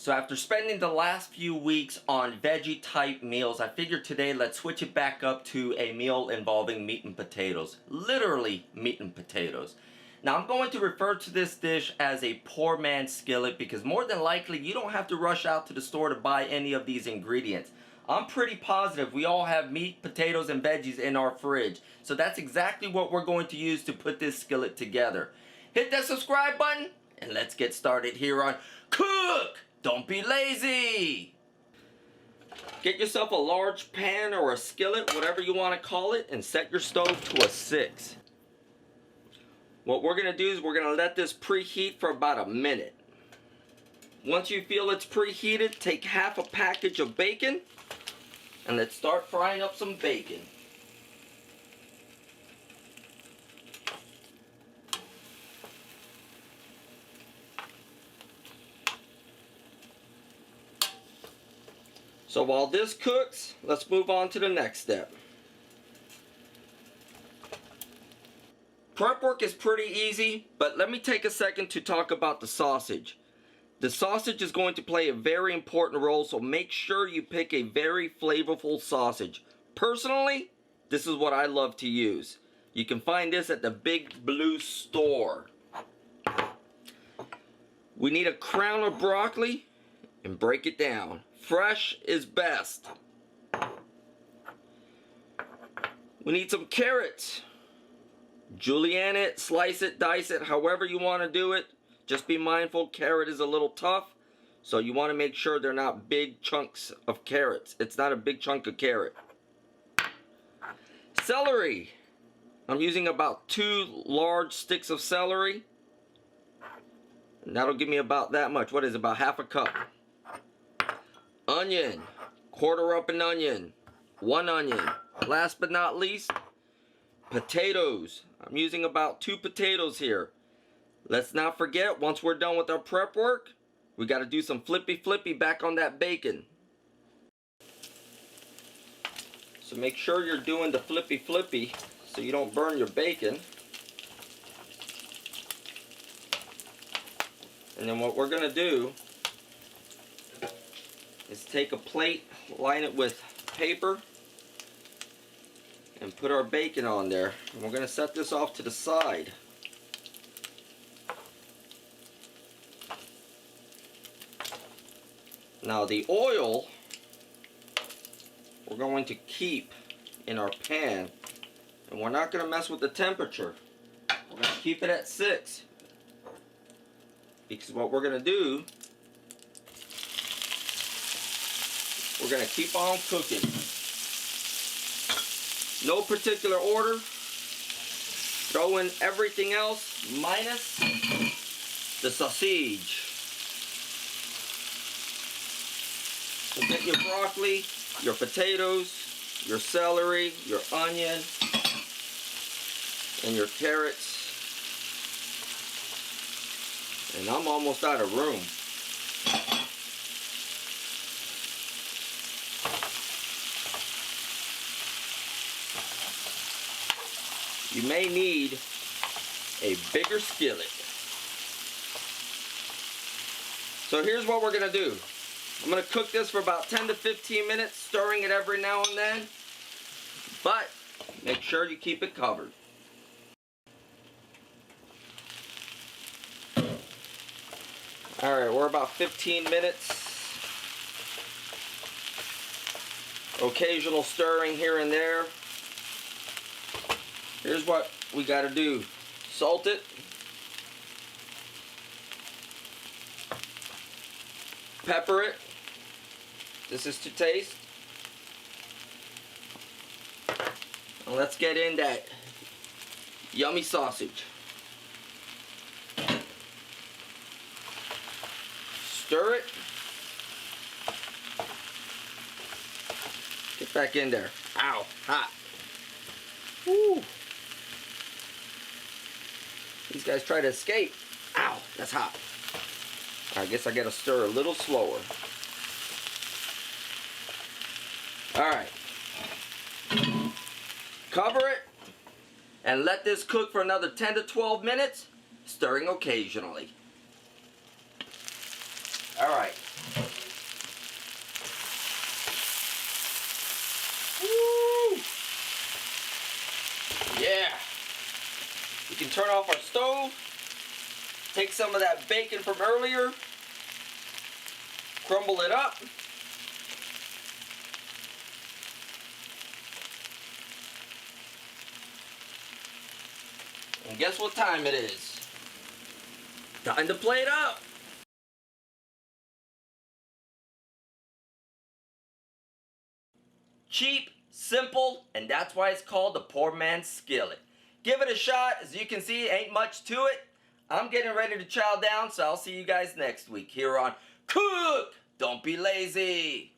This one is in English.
So after spending the last few weeks on veggie type meals, I figured today let's switch it back up to a meal involving meat and potatoes. Literally meat and potatoes. Now I'm going to refer to this dish as a poor man's skillet because more than likely you don't have to rush out to the store to buy any of these ingredients. I'm pretty positive we all have meat, potatoes, and veggies in our fridge. So that's exactly what we're going to use to put this skillet together. Hit that subscribe button and let's get started here on Cook! Don't be lazy! Get yourself a large pan or a skillet, whatever you want to call it, and set your stove to a 6. What we're going to do is we're going to let this preheat for about a minute. Once you feel it's preheated, take half a package of bacon and let's start frying up some bacon. So while this cooks, let's move on to the next step. Prep work is pretty easy, but let me take a second to talk about the sausage. The sausage is going to play a very important role, so make sure you pick a very flavorful sausage. Personally, this is what I love to use. You can find this at the Big Blue store. We need a crown of broccoli and break it down. Fresh is best. We need some carrots. Julienne it, slice it, dice it, however you want to do it. Just be mindful, carrot is a little tough, so you want to make sure they're not big chunks of carrots. It's not a big chunk of carrot. Celery. I'm using about 2 large sticks of celery. And that'll give me about that much. What is it, about half a cup? Onion. Quarter up an onion. 1 onion. Last but not least, potatoes. I'm using about 2 potatoes here. Let's not forget, once we're done with our prep work, we got to do some flippy back on that bacon. So make sure you're doing the flippy so you don't burn your bacon. And then what we're going to do is take a plate, line it with paper, and put our bacon on there. And we're going to set this off to the side. Now the oil we're going to keep in our pan, and we're not going to mess with the temperature. We're going to keep it at 6, because what we're going to do, we're going to keep on cooking. No particular order. Throw in everything else minus the sausage. So get your broccoli, your potatoes, your celery, your onion, and your carrots. And I'm almost out of room. You may need a bigger skillet. So here's what we're going to do. I'm going to cook this for about 10 to 15 minutes, stirring it every now and then. But make sure you keep it covered. Alright, we're about 15 minutes. Occasional stirring here and there. Here's what we got to do. Salt it. Pepper it. This is to taste. And let's get in that yummy sausage. Stir it. Get back in there. Ow, hot. Woo. These guys try to escape. Ow, that's hot. I guess I gotta stir a little slower. Alright. Cover it and let this cook for another 10 to 12 minutes, stirring occasionally. Alright, off our stove. Take some of that bacon from earlier. Crumble it up. And guess what time it is? Time to plate up. Cheap, simple, and that's why it's called the poor man's skillet. Give it a shot. As you can see, ain't much to it. I'm getting ready to chow down, so I'll see you guys next week here on Cook. Don't be lazy.